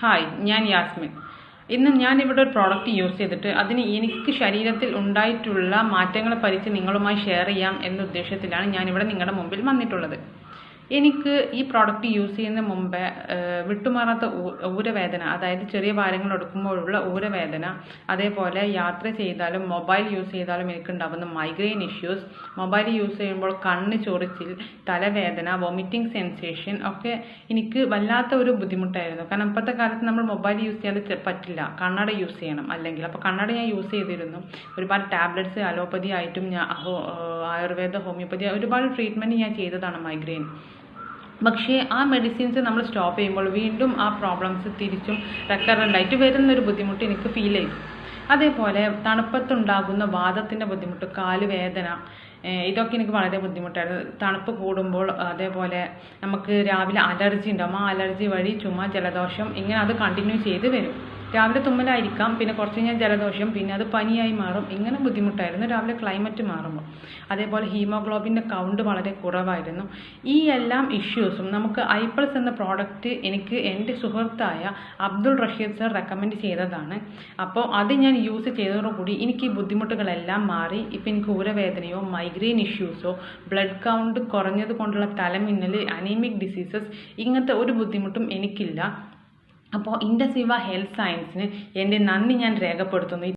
Hi, ഞാൻ യാസ്മിൻ. ഇന്ന് ഞാനിവിടെ ഒരു പ്രോഡക്റ്റ് യൂസ് ചെയ്തിട്ട് അതിന് എനിക്ക് ശരീരത്തിൽ ഉണ്ടായിട്ടുള്ള മാറ്റങ്ങളെ പറ്റി നിങ്ങളുമായി ഷെയർ ചെയ്യാം എന്ന ഉദ്ദേശത്തിലാണ് ഞാനിവിടെ നിങ്ങളുടെ മുമ്പിൽ വന്നിട്ടുള്ളത്. എനിക്ക് ഈ പ്രോഡക്റ്റ് യൂസ് ചെയ്യുന്ന മുമ്പേ വിട്ടുമാറാത്ത ഊരവേദന, അതായത് ചെറിയ ഭാരങ്ങൾ എടുക്കുമ്പോഴുള്ള ഊരവേദന, അതേപോലെ യാത്ര ചെയ്താലും മൊബൈൽ യൂസ് ചെയ്താലും എനിക്കുണ്ടാകുന്ന മൈഗ്രെയിൻ ഇഷ്യൂസ്, മൊബൈൽ യൂസ് ചെയ്യുമ്പോൾ കണ്ണ് ചൊറിച്ചിൽ, തലവേദന, വൊമിറ്റിംഗ് സെൻസേഷൻ ഒക്കെ എനിക്ക് വല്ലാത്ത ഒരു ബുദ്ധിമുട്ടായിരുന്നു. കാരണം ഇപ്പോഴത്തെ കാലത്ത് നമ്മൾ മൊബൈൽ യൂസ് ചെയ്യാൻ പറ്റില്ല, കണ്ണട യൂസ് ചെയ്യണം അല്ലെങ്കിൽ. അപ്പോൾ കണ്ണട ഞാൻ യൂസ് ചെയ്തിരുന്നു. ഒരുപാട് ടാബ്ലറ്റ്സ് അലോപ്പതി ആയിട്ടും ആയുർവേദ, ഹോമിയോപ്പതി ഒരുപാട് ട്രീറ്റ്മെൻറ്റ് ഞാൻ ചെയ്തതാണ് മൈഗ്രെയിൻ. പക്ഷേ ആ മെഡിസിൻസ് നമ്മൾ സ്റ്റോപ്പ് ചെയ്യുമ്പോൾ വീണ്ടും ആ പ്രോബ്ലംസ് തിരിച്ചും റെക്കറൻ്റായിട്ട് വരുന്നൊരു ബുദ്ധിമുട്ട് എനിക്ക് ഫീൽ ചെയ്തു. അതേപോലെ തണുപ്പത്തുണ്ടാകുന്ന വാദത്തിൻ്റെ ബുദ്ധിമുട്ട്, കാലുവേദന, ഇതൊക്കെ എനിക്ക് വളരെ ബുദ്ധിമുട്ടായിരുന്നു. തണുപ്പ് കൂടുമ്പോൾ അതേപോലെ നമുക്ക് രാവിലെ അലർജി ഉണ്ടാകും. ആ അലർജി വഴി ചുമ, ജലദോഷം, ഇങ്ങനെ അത് കണ്ടിന്യൂ ചെയ്ത് വരും. രാവിലെ തുമ്മലായിരിക്കാം, പിന്നെ കുറച്ച് കഴിഞ്ഞാൽ ജലദോഷം, പിന്നെ അത് പനിയായി മാറും. ഇങ്ങനെ ബുദ്ധിമുട്ടായിരുന്നു രാവിലെ ക്ലൈമറ്റ് മാറുമ്പോൾ. അതേപോലെ ഹീമോഗ്ലോബിൻ്റെ കൗണ്ട് വളരെ കുറവായിരുന്നു. ഈ എല്ലാം ഇഷ്യൂസും നമുക്ക് ഐപ്ലസ് എന്ന പ്രോഡക്റ്റ് എനിക്ക് എൻ്റെ സുഹൃത്തായ അബ്ദുൾ റഷീദ് സർ റെക്കമെൻഡ് ചെയ്തതാണ്. അപ്പോൾ അത് ഞാൻ യൂസ് ചെയ്തതോടുകൂടി എനിക്ക് ഈ ബുദ്ധിമുട്ടുകളെല്ലാം മാറി. ഇപ്പം എനിക്ക് ഊരവേദനയോ മൈഗ്രെയിൻ ഇഷ്യൂസോ ബ്ലഡ് കൗണ്ട് കുറഞ്ഞത് കൊണ്ടുള്ള തലമിന്നൽ, അനീമിക് ഡിസീസസ്, ഇങ്ങനത്തെ ഒരു ബുദ്ധിമുട്ടും എനിക്കില്ല. അപ്പോൾ ഇൻഡസിവ ഹെൽത്ത് സയൻസിന് എൻ്റെ നന്ദി ഞാൻ രേഖപ്പെടുത്തുന്നു.